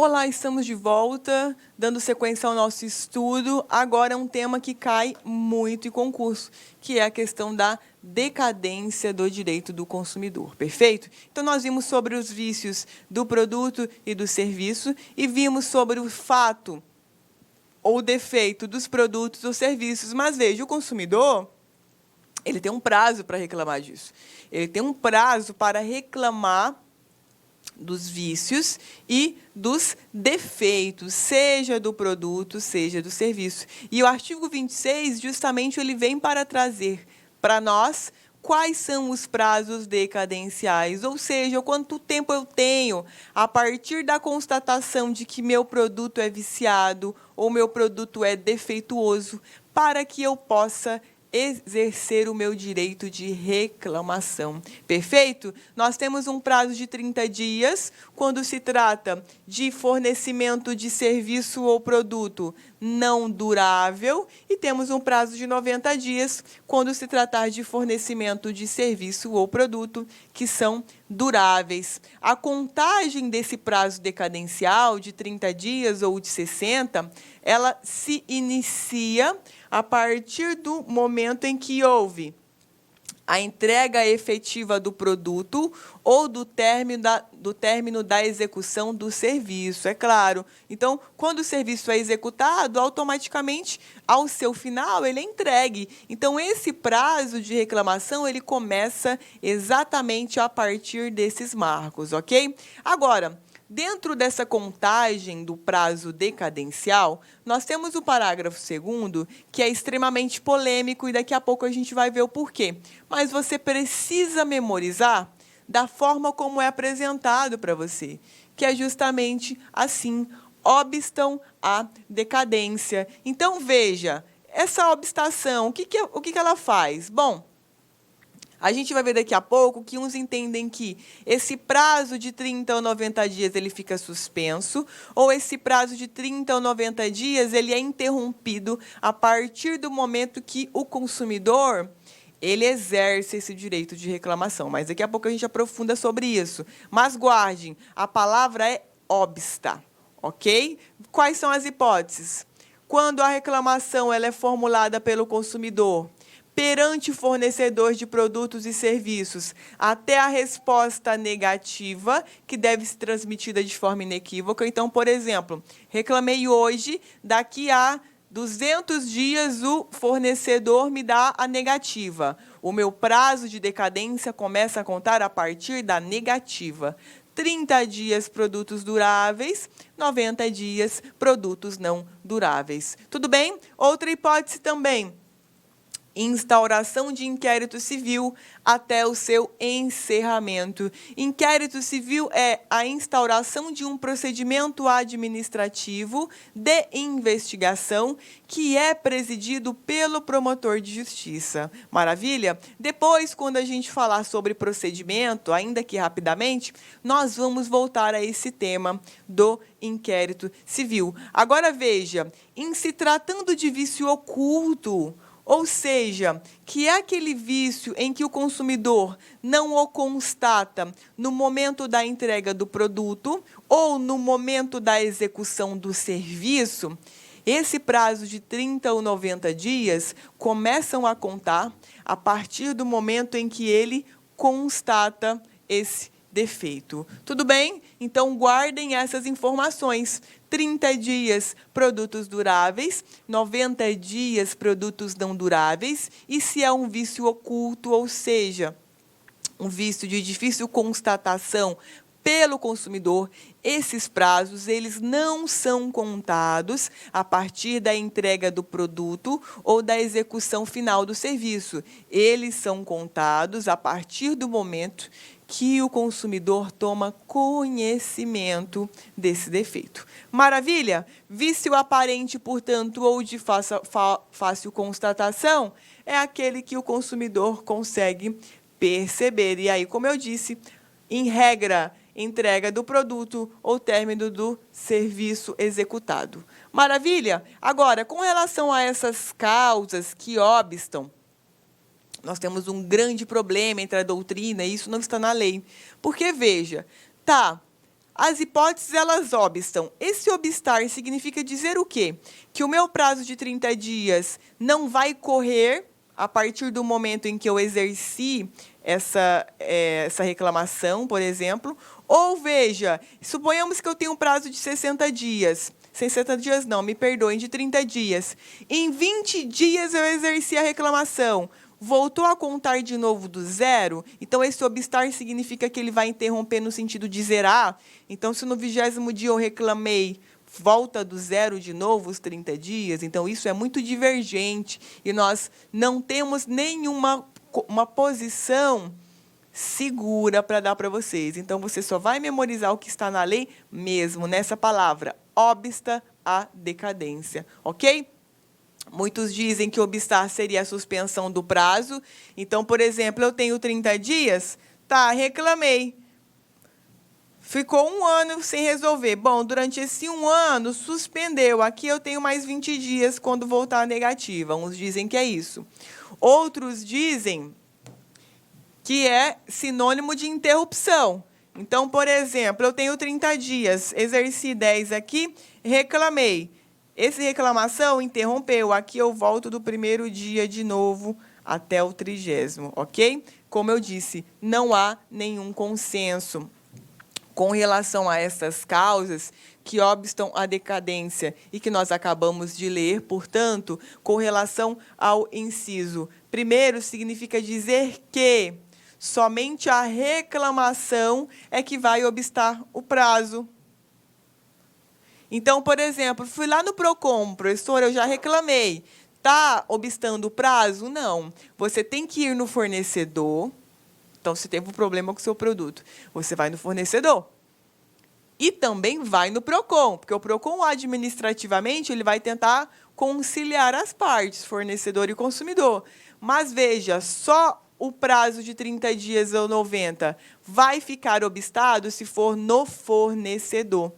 Olá, estamos de volta, dando sequência ao nosso estudo. Agora é um tema que cai muito em concurso, que é a questão da decadência do direito do consumidor, perfeito? Então, nós vimos sobre os vícios do produto e do serviço e vimos sobre o fato ou defeito dos produtos ou serviços. Mas veja, o consumidor, ele tem um prazo para reclamar disso. Ele tem um prazo para reclamar dos vícios e dos defeitos, seja do produto, seja do serviço. E o artigo 26, justamente, ele vem para trazer para nós quais são os prazos decadenciais, ou seja, quanto tempo eu tenho a partir da constatação de que meu produto é viciado ou meu produto é defeituoso, para que eu possa exercer o meu direito de reclamação. Perfeito? Nós temos um prazo de 30 dias quando se trata de fornecimento de serviço ou produto não durável e temos um prazo de 90 dias quando se tratar de fornecimento de serviço ou produto que são duráveis. A contagem desse prazo decadencial de 30 dias ou de 60, ela se inicia a partir do momento em que houve a entrega efetiva do produto ou do término da execução do serviço, é claro. Então, quando o serviço é executado, automaticamente, ao seu final, ele é entregue. Então, esse prazo de reclamação, ele começa exatamente a partir desses marcos, ok? Agora, dentro dessa contagem do prazo decadencial, nós temos o parágrafo 2º, que é extremamente polêmico, e daqui a pouco a gente vai ver o porquê. Mas você precisa memorizar da forma como é apresentado para você, que é justamente assim, obstam à decadência. Então, veja, essa obstação, o que ela faz? Bom, a gente vai ver daqui a pouco que uns entendem que esse prazo de 30 ou 90 dias ele fica suspenso, ou esse prazo de 30 ou 90 dias ele é interrompido a partir do momento que o consumidor ele exerce esse direito de reclamação. Mas daqui a pouco a gente aprofunda sobre isso. Mas guardem, a palavra é obsta, ok? Quais são as hipóteses? Quando a reclamação ela é formulada pelo consumidor perante o fornecedor de produtos e serviços, até a resposta negativa, que deve ser transmitida de forma inequívoca. Então, por exemplo, reclamei hoje, daqui a 200 dias o fornecedor me dá a negativa. O meu prazo de decadência começa a contar a partir da negativa. 30 dias produtos duráveis, 90 dias produtos não duráveis. Tudo bem? Outra hipótese também. Instauração de inquérito civil até o seu encerramento. Inquérito civil é a instauração de um procedimento administrativo de investigação que é presidido pelo promotor de justiça. Maravilha? Depois, quando a gente falar sobre procedimento, ainda que rapidamente, nós vamos voltar a esse tema do inquérito civil. Agora, veja, em se tratando de vício oculto, ou seja, que é aquele vício em que o consumidor não o constata no momento da entrega do produto ou no momento da execução do serviço, esse prazo de 30 ou 90 dias começam a contar a partir do momento em que ele constata esse defeito. Tudo bem? Então, guardem essas informações. 30 dias, produtos duráveis, 90 dias, produtos não duráveis, e se é um vício oculto, ou seja, um vício de difícil constatação pelo consumidor, esses prazos eles não são contados a partir da entrega do produto ou da execução final do serviço. Eles são contados a partir do momento que o consumidor toma conhecimento desse defeito. Maravilha? Vício aparente, portanto, ou de fácil constatação, é aquele que o consumidor consegue perceber. E aí, como eu disse, em regra, entrega do produto ou término do serviço executado. Maravilha? Agora, com relação a essas causas que obstam, nós temos um grande problema entre a doutrina e isso não está na lei. Porque, veja, As hipóteses, elas obstam. Esse obstar significa dizer o quê? Que o meu prazo de 30 dias não vai correr a partir do momento em que eu exerci essa reclamação, por exemplo. Ou, veja, suponhamos que eu tenho um prazo de 60 dias. 60 dias não, me perdoem, de 30 dias. Em 20 dias eu exerci a reclamação. Voltou a contar de novo do zero? Então, esse obstar significa que ele vai interromper no sentido de zerar. Então, se no 20º dia eu reclamei, volta do zero de novo os 30 dias. Então, isso é muito divergente e nós não temos nenhuma posição segura para dar para vocês. Então, você só vai memorizar o que está na lei mesmo, nessa palavra, obsta a decadência, ok? Muitos dizem que obstar seria a suspensão do prazo. Então, por exemplo, eu tenho 30 dias, tá, reclamei. Ficou 1 ano sem resolver. Bom, durante esse 1 ano, suspendeu. Aqui eu tenho mais 20 dias quando voltar a negativa. Uns dizem que é isso. Outros dizem que é sinônimo de interrupção. Então, por exemplo, eu tenho 30 dias, exerci 10 aqui, reclamei. Essa reclamação interrompeu. Aqui eu volto do 1º dia de novo até o 30º, ok? Como eu disse, não há nenhum consenso com relação a essas causas que obstam a decadência e que nós acabamos de ler. Portanto, com relação ao inciso primeiro, significa dizer que somente a reclamação é que vai obstar o prazo. Então, por exemplo, fui lá no PROCON, professor, eu já reclamei. Está obstando o prazo? Não. Você tem que ir no fornecedor. Então, se teve um problema com o seu produto, você vai no fornecedor. E também vai no PROCON, porque o PROCON, administrativamente, ele vai tentar conciliar as partes, fornecedor e consumidor. Mas, veja, só o prazo de 30 dias ou 90 vai ficar obstado se for no fornecedor.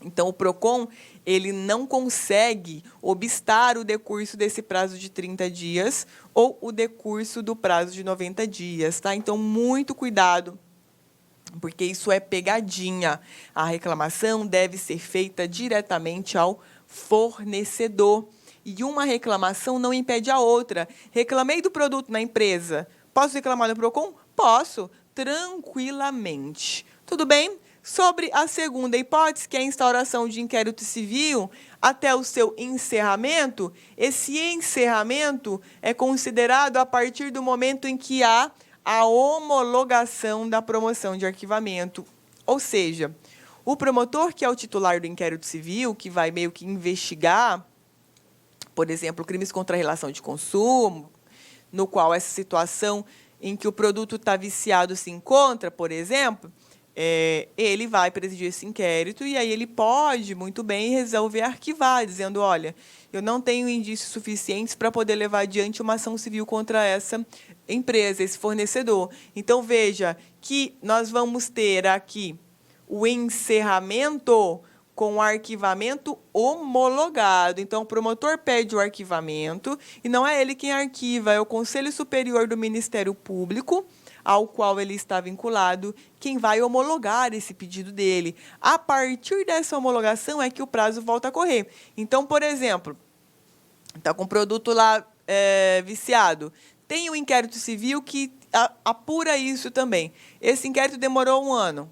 Então, o PROCON, ele não consegue obstar o decurso desse prazo de 30 dias ou o decurso do prazo de 90 dias, tá? Então, muito cuidado, porque isso é pegadinha. A reclamação deve ser feita diretamente ao fornecedor. E uma reclamação não impede a outra. Reclamei do produto na empresa. Posso reclamar no PROCON? Posso, tranquilamente. Tudo bem? Sobre a segunda hipótese, que é a instauração de inquérito civil até o seu encerramento, esse encerramento é considerado a partir do momento em que há a homologação da promoção de arquivamento. Ou seja, o promotor, que é o titular do inquérito civil, que vai meio que investigar, por exemplo, crimes contra a relação de consumo, no qual essa situação em que o produto está viciado se encontra, por exemplo, ele vai presidir esse inquérito e aí ele pode, muito bem, resolver arquivar, dizendo, olha, eu não tenho indícios suficientes para poder levar adiante uma ação civil contra essa empresa, esse fornecedor. Então, veja que nós vamos ter aqui o encerramento com o arquivamento homologado. Então, o promotor pede o arquivamento e não é ele quem arquiva, é o Conselho Superior do Ministério Público, ao qual ele está vinculado, quem vai homologar esse pedido dele. A partir dessa homologação é que o prazo volta a correr. Então, por exemplo, está com o produto lá viciado. Tem um inquérito civil que apura isso também. Esse inquérito demorou 1 ano.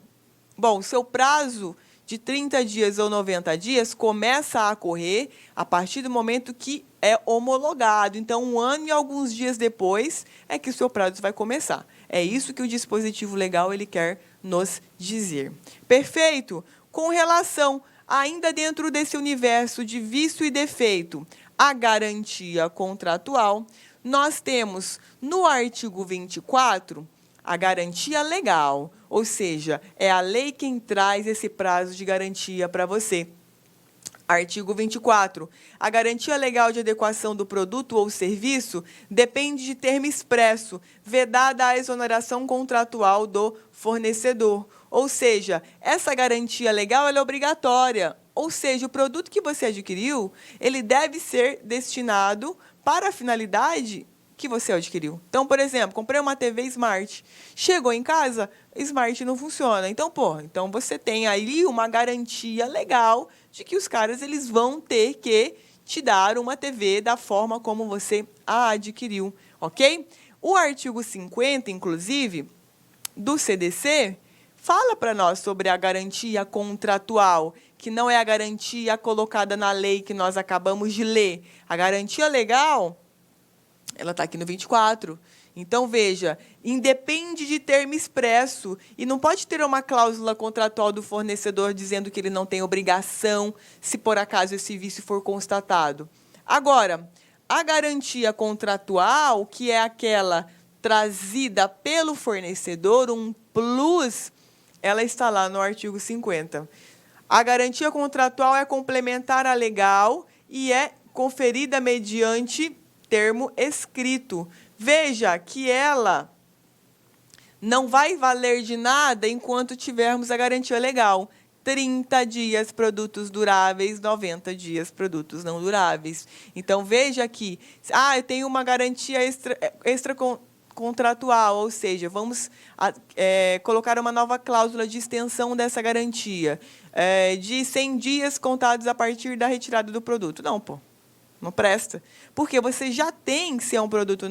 Bom, o seu prazo de 30 dias ou 90 dias começa a correr a partir do momento que é homologado. Então, 1 ano e alguns dias depois é que o seu prazo vai começar. É isso que o dispositivo legal ele quer nos dizer. Perfeito? Com relação, ainda dentro desse universo de vício e defeito, a garantia contratual, nós temos no artigo 24 a garantia legal, ou seja, é a lei quem traz esse prazo de garantia para você. Artigo 24. A garantia legal de adequação do produto ou serviço depende de termo expresso, vedada a exoneração contratual do fornecedor. Ou seja, essa garantia legal ela é obrigatória. Ou seja, o produto que você adquiriu, ele deve ser destinado para a finalidade que você adquiriu. Então, por exemplo, comprei uma TV Smart. Chegou em casa, Smart não funciona. Então, então você tem ali uma garantia legal de que os caras eles vão ter que te dar uma TV da forma como você a adquiriu, ok? O artigo 50, inclusive, do CDC, fala para nós sobre a garantia contratual, que não é a garantia colocada na lei que nós acabamos de ler. A garantia legal, ela está aqui no 24. Então, veja, independe de termo expresso e não pode ter uma cláusula contratual do fornecedor dizendo que ele não tem obrigação se por acaso esse vício for constatado. Agora, a garantia contratual, que é aquela trazida pelo fornecedor, um plus, ela está lá no artigo 50. A garantia contratual é complementar à legal e é conferida mediante termo escrito. Veja que ela não vai valer de nada enquanto tivermos a garantia legal. 30 dias produtos duráveis, 90 dias produtos não duráveis. Então, veja aqui, eu tenho uma garantia extra contratual, ou seja, vamos colocar uma nova cláusula de extensão dessa garantia, de 100 dias contados a partir da retirada do produto. Não presta. Porque você já tem, se é um produto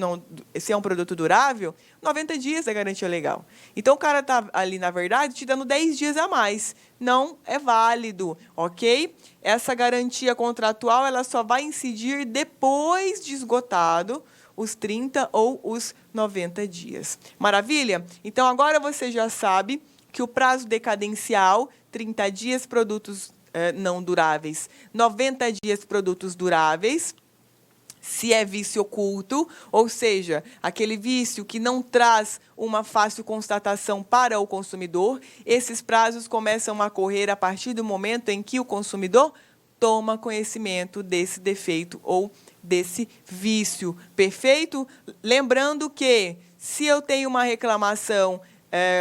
durável, 90 dias da garantia legal. Então, o cara está ali, na verdade, te dando 10 dias a mais. Não é válido, ok? Essa garantia contratual ela só vai incidir depois de esgotado os 30 ou os 90 dias. Maravilha? Então, agora você já sabe que o prazo decadencial, 30 dias, produtos não duráveis, 90 dias produtos duráveis, se é vício oculto, ou seja, aquele vício que não traz uma fácil constatação para o consumidor, esses prazos começam a correr a partir do momento em que o consumidor toma conhecimento desse defeito ou desse vício. Perfeito? Lembrando que, se eu tenho uma reclamação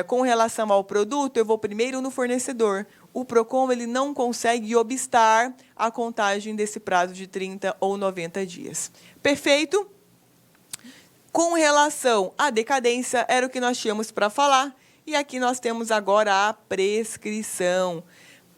com relação ao produto, eu vou primeiro no fornecedor. O PROCON ele não consegue obstar a contagem desse prazo de 30 ou 90 dias. Perfeito? Com relação à decadência, era o que nós tínhamos para falar. E aqui nós temos agora a prescrição.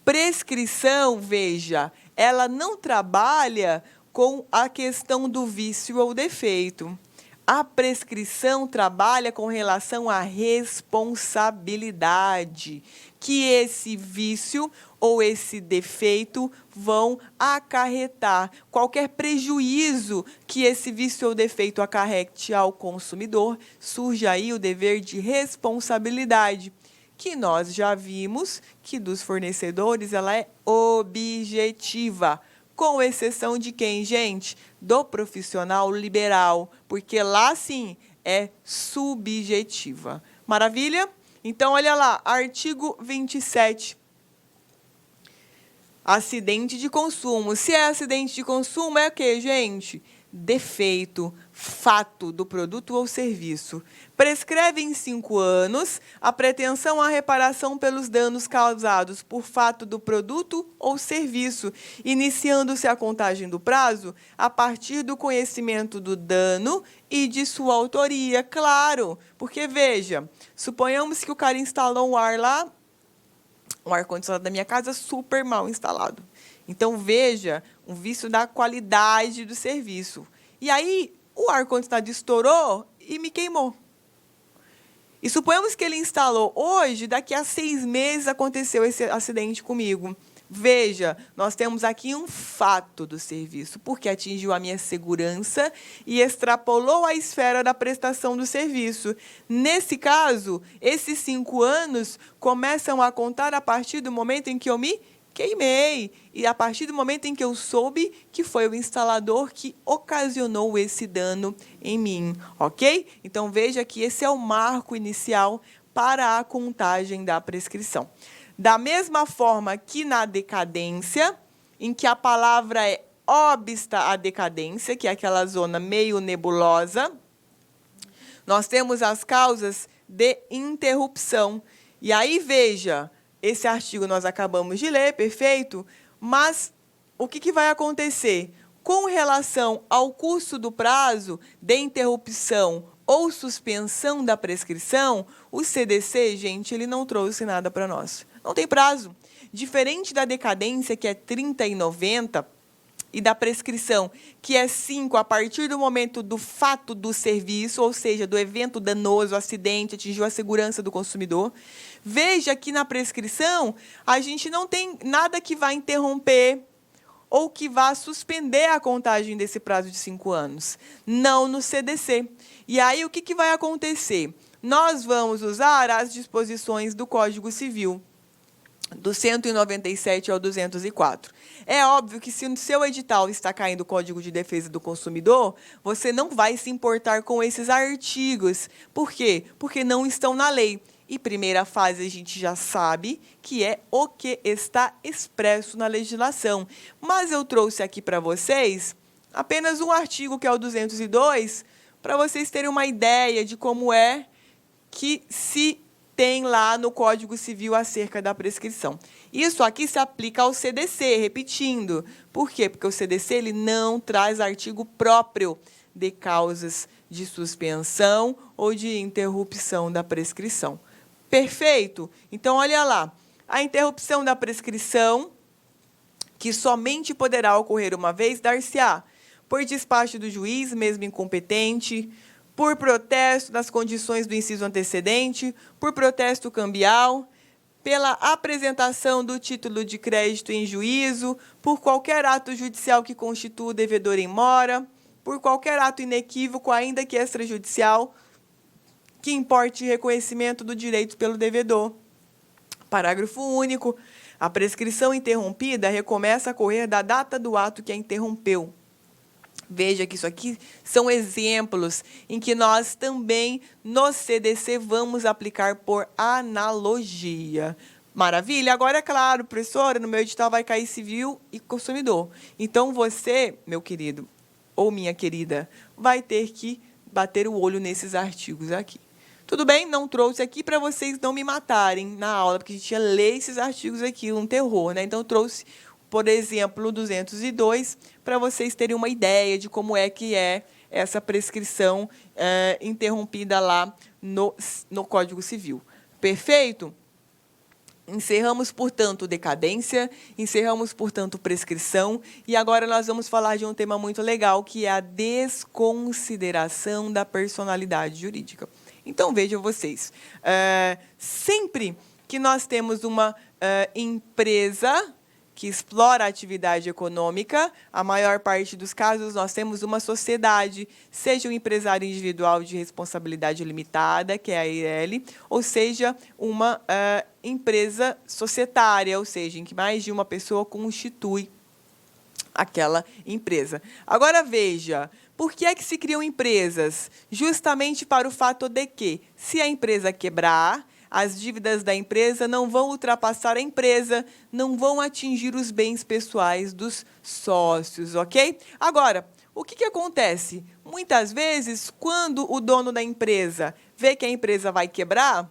Prescrição, veja, ela não trabalha com a questão do vício ou defeito. A prescrição trabalha com relação à responsabilidade que esse vício ou esse defeito vão acarretar. Qualquer prejuízo que esse vício ou defeito acarrete ao consumidor, surge aí o dever de responsabilidade, que nós já vimos que dos fornecedores ela é objetiva. Com exceção de quem, gente? Do profissional liberal, porque lá, sim, é subjetiva. Maravilha? Então, olha lá, artigo 27. Acidente de consumo. Se é acidente de consumo, é o quê, gente? Defeito, fato do produto ou serviço. Prescreve em 5 anos a pretensão à reparação pelos danos causados por fato do produto ou serviço, iniciando-se a contagem do prazo a partir do conhecimento do dano e de sua autoria. Claro, porque, veja, suponhamos que o cara instalou um ar-condicionado da minha casa super mal instalado. Então, veja, um vício da qualidade do serviço. E aí, o ar-condicionado estourou e me queimou. E suponhamos que ele instalou hoje, daqui a 6 meses aconteceu esse acidente comigo. Veja, nós temos aqui um fato do serviço, porque atingiu a minha segurança e extrapolou a esfera da prestação do serviço. Nesse caso, esses 5 anos começam a contar a partir do momento em que eu me queimei e a partir do momento em que eu soube que foi o instalador que ocasionou esse dano em mim, ok? Então, veja que esse é o marco inicial para a contagem da prescrição. Da mesma forma que na decadência, em que a palavra é obsta à decadência, que é aquela zona meio nebulosa, nós temos as causas de interrupção. E aí, veja, esse artigo nós acabamos de ler, perfeito? Mas o que vai acontecer? Com relação ao custo do prazo de interrupção ou suspensão da prescrição, o CDC, gente, ele não trouxe nada para nós. Não tem prazo. Diferente da decadência, que é 30 e 90, e da prescrição, que é 5 a partir do momento do fato do serviço, ou seja, do evento danoso, acidente, atingiu a segurança do consumidor. Veja que na prescrição, a gente não tem nada que vá interromper ou que vá suspender a contagem desse prazo de 5 anos. Não no CDC. E aí, o que vai acontecer? Nós vamos usar as disposições do Código Civil, do 197 ao 204. É óbvio que se no seu edital está caindo o Código de Defesa do Consumidor, você não vai se importar com esses artigos. Por quê? Porque não estão na lei. E primeira fase a gente já sabe que é o que está expresso na legislação. Mas eu trouxe aqui para vocês apenas um artigo, que é o 202, para vocês terem uma ideia de como é que se tem lá no Código Civil acerca da prescrição. Isso aqui se aplica ao CDC, repetindo. Por quê? Porque o CDC ele não traz artigo próprio de causas de suspensão ou de interrupção da prescrição. Perfeito? Então, olha lá. A interrupção da prescrição, que somente poderá ocorrer uma vez, dar-se-á por despacho do juiz, mesmo incompetente, por protesto das condições do inciso antecedente, por protesto cambial, pela apresentação do título de crédito em juízo, por qualquer ato judicial que constitua o devedor em mora, por qualquer ato inequívoco, ainda que extrajudicial, que importe reconhecimento do direito pelo devedor. Parágrafo único. A prescrição interrompida recomeça a correr da data do ato que a interrompeu. Veja que isso aqui são exemplos em que nós também, no CDC, vamos aplicar por analogia. Maravilha? Agora, é claro, professora, no meu edital vai cair civil e consumidor. Então, você, meu querido, ou minha querida, vai ter que bater o olho nesses artigos aqui. Tudo bem? Não trouxe aqui para vocês não me matarem na aula, porque a gente ia ler esses artigos aqui, um terror, né? Então, eu trouxe, por exemplo, o 202, para vocês terem uma ideia de como é que é essa prescrição interrompida lá no Código Civil. Perfeito? Encerramos, portanto, decadência, encerramos, portanto, prescrição, e agora nós vamos falar de um tema muito legal, que é a desconsideração da personalidade jurídica. Então, vejam vocês, sempre que nós temos uma empresa que explora a atividade econômica, a maior parte dos casos nós temos uma sociedade, seja um empresário individual de responsabilidade limitada, que é a EL, ou seja, uma empresa societária, ou seja, em que mais de uma pessoa constitui aquela empresa. Agora, veja, por que é que se criam empresas? Justamente para o fato de que, se a empresa quebrar, as dívidas da empresa não vão ultrapassar a empresa, não vão atingir os bens pessoais dos sócios, ok? Agora, o que acontece? Muitas vezes, quando o dono da empresa vê que a empresa vai quebrar,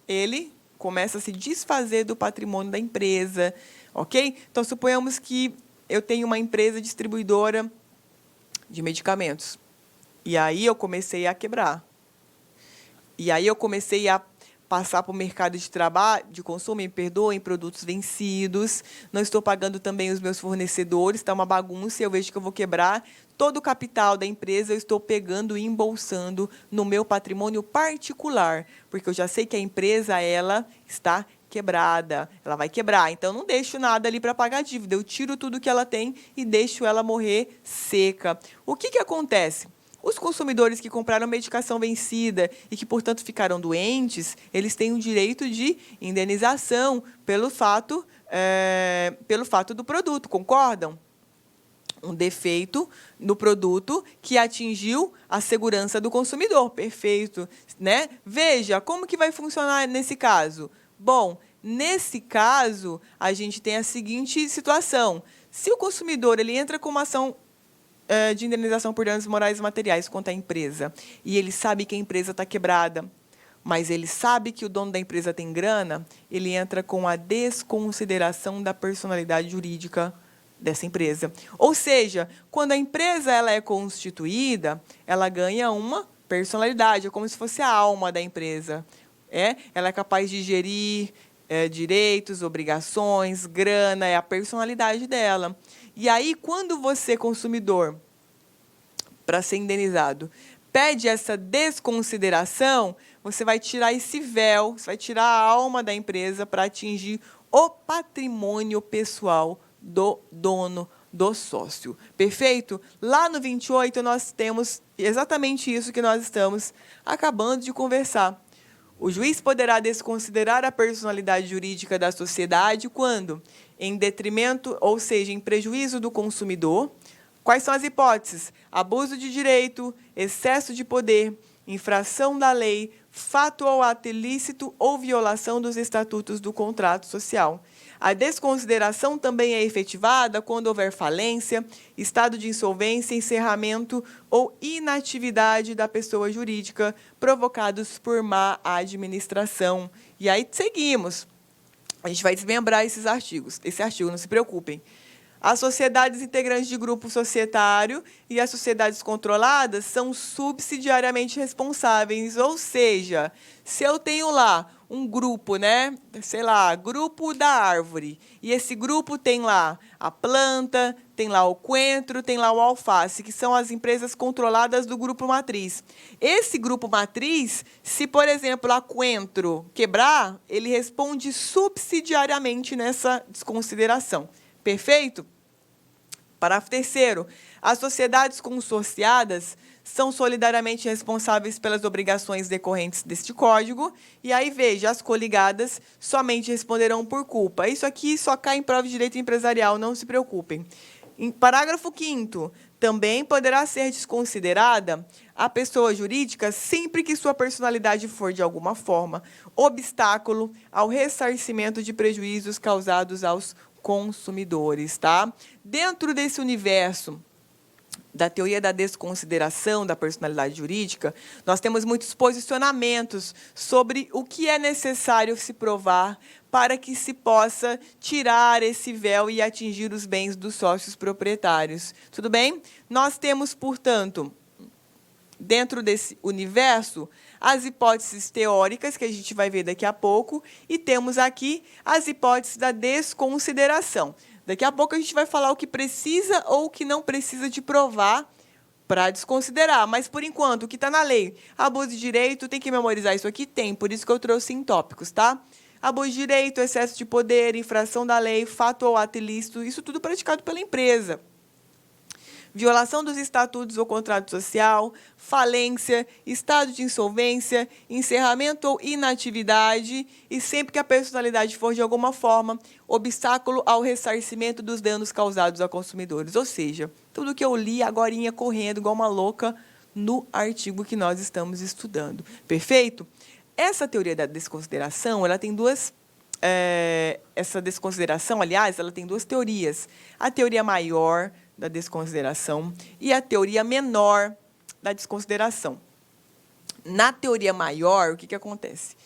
ele começa a se desfazer do patrimônio da empresa, ok? Então, suponhamos que eu tenho uma empresa distribuidora de medicamentos. E aí eu comecei a quebrar. E aí eu comecei a passar para o mercado de trabalho, de consumo, me perdoem, produtos vencidos, não estou pagando também os meus fornecedores, está uma bagunça, e eu vejo que eu vou quebrar. Todo o capital da empresa eu estou pegando e embolsando no meu patrimônio particular, porque eu já sei que a empresa ela está quebrada, ela vai quebrar, então não deixo nada ali para pagar a dívida, eu tiro tudo que ela tem e deixo ela morrer seca. O que acontece? Os consumidores que compraram medicação vencida e que, portanto, ficaram doentes, eles têm o direito de indenização pelo fato do produto, concordam? Um defeito no produto que atingiu a segurança do consumidor, perfeito, né? Veja, como que vai funcionar nesse caso? Bom, nesse caso, a gente tem a seguinte situação. Se o consumidor ele entra com uma ação de indenização por danos morais e materiais contra a empresa, e ele sabe que a empresa está quebrada, mas ele sabe que o dono da empresa tem grana, ele entra com a desconsideração da personalidade jurídica dessa empresa. Ou seja, quando a empresa ela é constituída, ela ganha uma personalidade, é como se fosse a alma da empresa. Ela é capaz de gerir direitos, obrigações, grana, é a personalidade dela. E aí, quando você, consumidor, para ser indenizado, pede essa desconsideração, você vai tirar esse véu, você vai tirar a alma da empresa para atingir o patrimônio pessoal do dono, do sócio. Perfeito? Lá no 28, nós temos exatamente isso que nós estamos acabando de conversar. O juiz poderá desconsiderar a personalidade jurídica da sociedade quando, em detrimento, ou seja, em prejuízo do consumidor. Quais são as hipóteses? Abuso de direito, excesso de poder, infração da lei, fato ou ato ilícito ou violação dos estatutos do contrato social. A desconsideração também é efetivada quando houver falência, estado de insolvência, encerramento ou inatividade da pessoa jurídica provocados por má administração. E aí seguimos. A gente vai desmembrar esses artigos. Esse artigo, não se preocupem. As sociedades integrantes de grupo societário e as sociedades controladas são subsidiariamente responsáveis, ou seja, se eu tenho lá um grupo, sei lá, grupo da árvore, e esse grupo tem lá a planta, tem lá o coentro, tem lá o alface, que são as empresas controladas do grupo matriz. Esse grupo matriz, se, por exemplo, a coentro quebrar, ele responde subsidiariamente nessa desconsideração. Perfeito? Parágrafo 3º. As sociedades consorciadas são solidariamente responsáveis pelas obrigações decorrentes deste Código. E aí, veja, as coligadas somente responderão por culpa. Isso aqui só cai em prova de direito empresarial, não se preocupem. Em parágrafo 5º, também poderá ser desconsiderada a pessoa jurídica sempre que sua personalidade for, de alguma forma, obstáculo ao ressarcimento de prejuízos causados aos consumidores, tá? Dentro desse universo da teoria da desconsideração da personalidade jurídica, nós temos muitos posicionamentos sobre o que é necessário se provar para que se possa tirar esse véu e atingir os bens dos sócios proprietários. Tudo bem? Nós temos, portanto, dentro desse universo, as hipóteses teóricas, que a gente vai ver daqui a pouco, e temos aqui as hipóteses da desconsideração. Daqui a pouco a gente vai falar o que precisa ou o que não precisa de provar para desconsiderar. Mas, por enquanto, o que está na lei? Abuso de direito, tem que memorizar isso aqui? Tem, por isso que eu trouxe em tópicos, tá? Abuso de direito, excesso de poder, infração da lei, fato ou ato ilícito, isso tudo praticado pela empresa. Violação dos estatutos ou contrato social, falência, estado de insolvência, encerramento ou inatividade, e sempre que a personalidade for, de alguma forma, obstáculo ao ressarcimento dos danos causados a consumidores. Ou seja, tudo que eu li agorinha correndo, igual uma louca, no artigo que nós estamos estudando. Perfeito? Essa teoria da desconsideração, ela tem duas... essa desconsideração, aliás, ela tem duas teorias. A teoria maior da desconsideração e a teoria menor da desconsideração. Na teoria maior, o que acontece?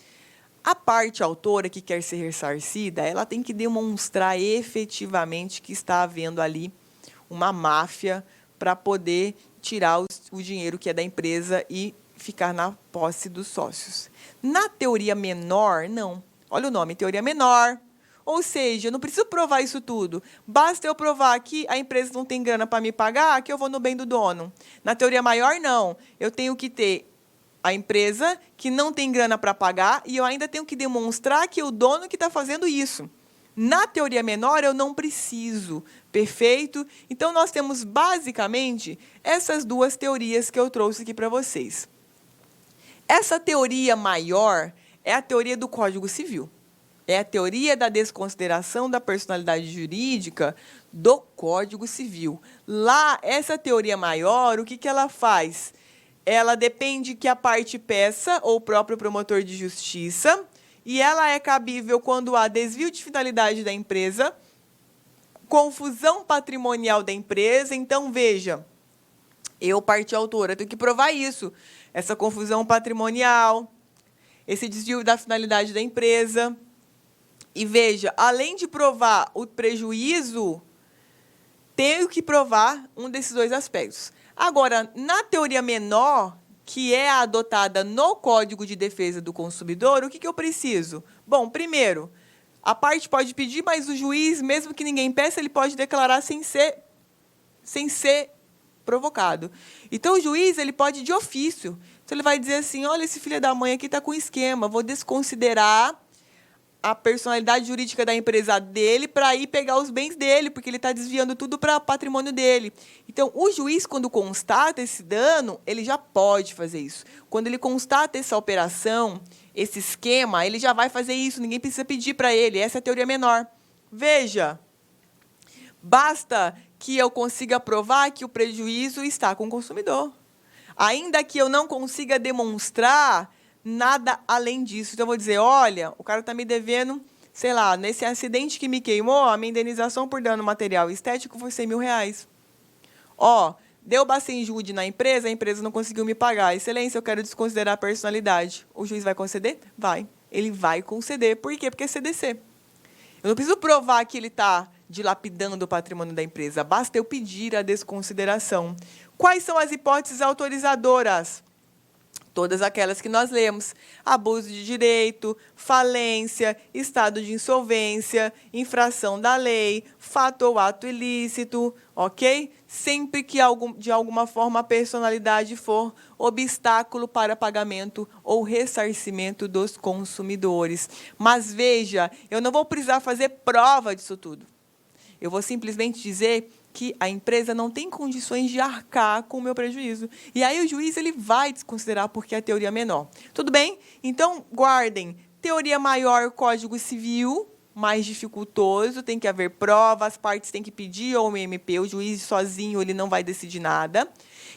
A parte autora que quer ser ressarcida, ela tem que demonstrar efetivamente que está havendo ali uma máfia para poder tirar o dinheiro que é da empresa e ficar na posse dos sócios. Na teoria menor, não. Olha o nome, teoria menor. Ou seja, eu não preciso provar isso tudo. Basta eu provar que a empresa não tem grana para me pagar, que eu vou no bem do dono. Na teoria maior, não. Eu tenho que ter a empresa que não tem grana para pagar e eu ainda tenho que demonstrar que é o dono que está fazendo isso. Na teoria menor, eu não preciso. Perfeito? Então, nós temos, basicamente, essas duas teorias que eu trouxe aqui para vocês. Essa teoria maior é a teoria do Código Civil. É a teoria da desconsideração da personalidade jurídica do Código Civil. Lá, essa teoria maior, o que ela faz? Ela depende que a parte peça, ou o próprio promotor de justiça, e ela é cabível quando há desvio de finalidade da empresa, confusão patrimonial da empresa. Então, veja, eu, parte autora, tenho que provar isso. Essa confusão patrimonial, esse desvio da finalidade da empresa. E veja, além de provar o prejuízo tenho que provar um desses dois aspectos. Agora, na teoria menor, que é adotada no Código de Defesa do Consumidor, o que eu preciso? Bom, primeiro, a parte pode pedir, mas o juiz, mesmo que ninguém peça, ele pode declarar sem ser provocado. Então, o juiz ele pode de ofício. Então, ele vai dizer assim, olha, esse filho da mãe aqui está com esquema, vou desconsiderar a personalidade jurídica da empresa dele para ir pegar os bens dele, porque ele está desviando tudo para patrimônio dele. Então, o juiz, quando constata esse dano, ele já pode fazer isso. Quando ele constata essa operação, esse esquema, ele já vai fazer isso, ninguém precisa pedir para ele. Essa é a teoria menor. Veja, basta que eu consiga provar que o prejuízo está com o consumidor. Ainda que eu não consiga demonstrar nada além disso. Então, eu vou dizer, olha, o cara está me devendo, sei lá, nesse acidente que me queimou, a minha indenização por dano material e estético foi R$100.000. Ó, deu bacen-jude na empresa, a empresa não conseguiu me pagar. Excelência, eu quero desconsiderar a personalidade. O juiz vai conceder? Vai. Ele vai conceder. Por quê? Porque é CDC. Eu não preciso provar que ele está dilapidando o patrimônio da empresa. Basta eu pedir a desconsideração. Quais são as hipóteses autorizadoras? Todas aquelas que nós lemos: abuso de direito, falência, estado de insolvência, infração da lei, fato ou ato ilícito, ok? Sempre que de alguma forma a personalidade for obstáculo para pagamento ou ressarcimento dos consumidores. Mas veja, eu não vou precisar fazer prova disso tudo. Eu vou simplesmente dizer que a empresa não tem condições de arcar com o meu prejuízo. E aí o juiz ele vai desconsiderar porque é a teoria menor. Tudo bem? Então, guardem. Teoria maior, Código Civil, mais dificultoso, tem que haver prova, as partes têm que pedir ao MP, o juiz sozinho ele não vai decidir nada.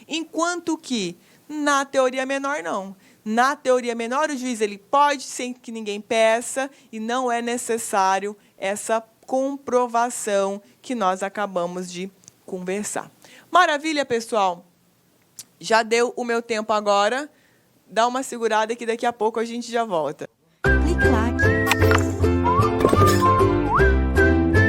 Enquanto que, na teoria menor, não. Na teoria menor, o juiz ele pode, sem que ninguém peça, e não é necessário essa comprovação que nós acabamos de conversar. Maravilha, pessoal? Já deu o meu tempo agora. Dá uma segurada que daqui a pouco a gente já volta.